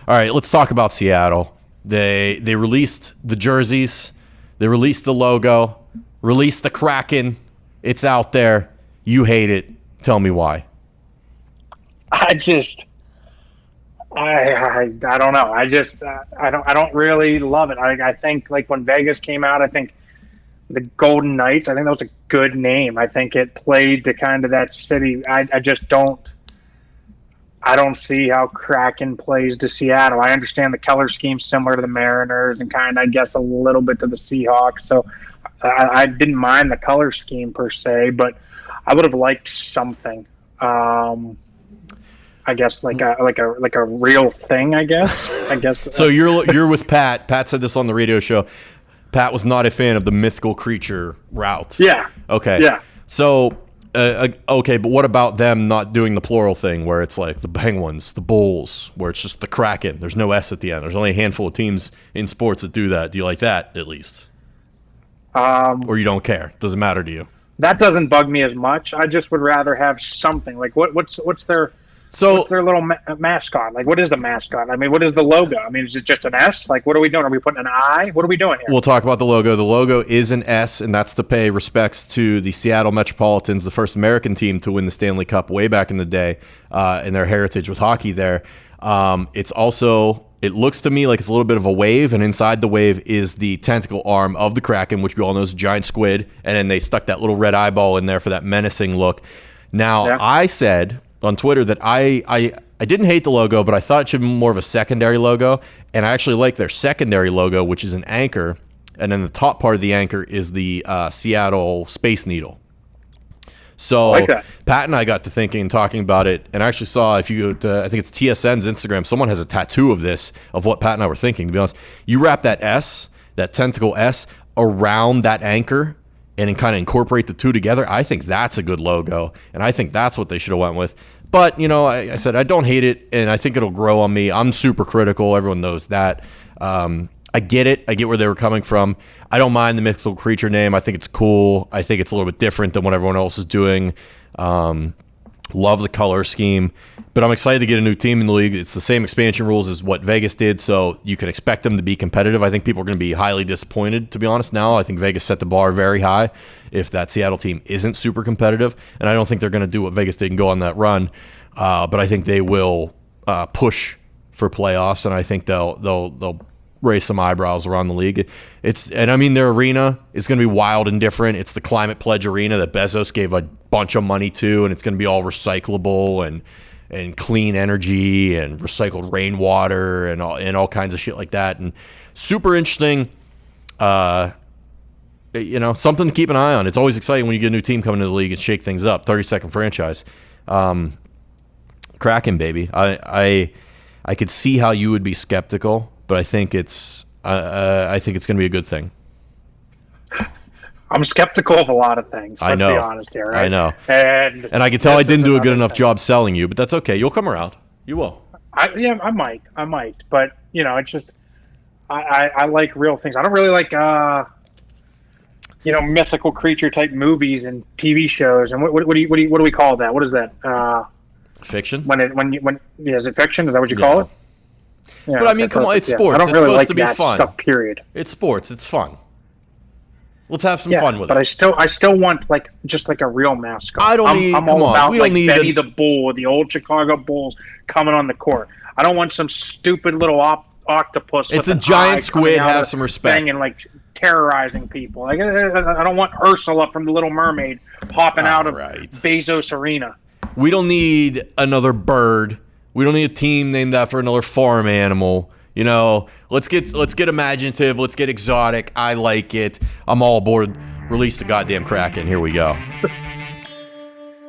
All right, let's talk about Seattle. They released the jerseys. They released the logo. Released the Kraken. It's out there. You hate it. Tell me why. I don't know. I don't really love it. I think like when Vegas came out, I think the Golden Knights, I think that was a good name. I think it played to kind of that city. I just don't see how Kraken plays to Seattle. I understand the color scheme similar to the Mariners and kind of, I guess, a little bit to the Seahawks. So I didn't mind the color scheme per se, but I would have liked something. I guess like a real thing. I guess. So you're with Pat. Pat said this on the radio show. Pat was not a fan of the mythical creature route. Yeah. Okay. Yeah. So okay, but what about them not doing the plural thing where it's like the Penguins, the Bulls, where it's just the Kraken? There's no S at the end. There's only a handful of teams in sports that do that. Do you like that at least? Or you don't care? Doesn't matter to you? That doesn't bug me as much. I just would rather have something like what's their little mascot? Like, what is the mascot? I mean, what is the logo? I mean, is it just an S? Like, what are we doing? Are we putting an I? What are we doing here? We'll talk about the logo. The logo is an S, and that's to pay respects to the Seattle Metropolitans, the first American team to win the Stanley Cup way back in the day, and their heritage with hockey there. It's also, it looks to me like it's a little bit of a wave, and inside the wave is the tentacle arm of the Kraken, which we all know is a giant squid, and then they stuck that little red eyeball in there for that menacing look. Now, yeah. I said on Twitter that I didn't hate the logo, but I thought it should be more of a secondary logo, and I actually like their secondary logo, which is an anchor, and then the top part of the anchor is the Seattle Space Needle. So like Pat and I got to thinking and talking about it, and I actually saw, if you go to, I think it's TSN's Instagram, someone has a tattoo of this, of what Pat and I were thinking. To be honest, you wrap that S, that tentacle S, around that anchor and then kind of incorporate the two together. I think that's a good logo, and I think that's what they should have went with. But, you know, I said I don't hate it, and I think it'll grow on me. I'm super critical. Everyone knows that. I get it. I get where they were coming from. I don't mind the mythical creature name. I think it's cool. I think it's a little bit different than what everyone else is doing. Love the color scheme. But I'm excited to get a new team in the league. It's the same expansion rules as what Vegas did, so you can expect them to be competitive. I think people are going to be highly disappointed, to be honest, now. I think Vegas set the bar very high if that Seattle team isn't super competitive. And I don't think they're going to do what Vegas did and go on that run. But I think they will push for playoffs, and I think they'll raise some eyebrows around the league. And I mean, their arena is going to be wild and different. It's the Climate Pledge Arena that Bezos gave a bunch of money to, and it's going to be all recyclable and clean energy and recycled rainwater and all kinds of shit like that. And super interesting, you know, something to keep an eye on. It's always exciting when you get a new team coming into the league and shake things up. 32nd franchise. Kraken, baby. I could see how you would be skeptical, but I think it's going to be a good thing. I'm skeptical of a lot of things. Let's be honest here, right? I know. And I can tell I didn't do a good enough job selling you, but that's okay. You'll come around. You will. I might. But, you know, it's just, I like real things. I don't really like, you know, mythical creature type movies and TV shows. And what do we call that? What is that? Fiction? Is it fiction? Is that what you call it? Yeah, but I mean, come on, it's sports. I don't really it's supposed like to be that fun. Stuff, period. It's sports. It's fun. Let's have some fun with but it. But I still want just like a real mascot. I'm all about we don't need Benny the Bull, the old Chicago Bulls coming on the court. I don't want some stupid little octopus. It's a giant squid. Have some respect. And like terrorizing people. Like I don't want Ursula from The Little Mermaid popping out of Bezos Arena. We don't need another bird. We don't need a team named after another farm animal. You know, let's get imaginative. Let's get exotic. I like it. I'm all aboard. Release the goddamn Kraken. Here we go.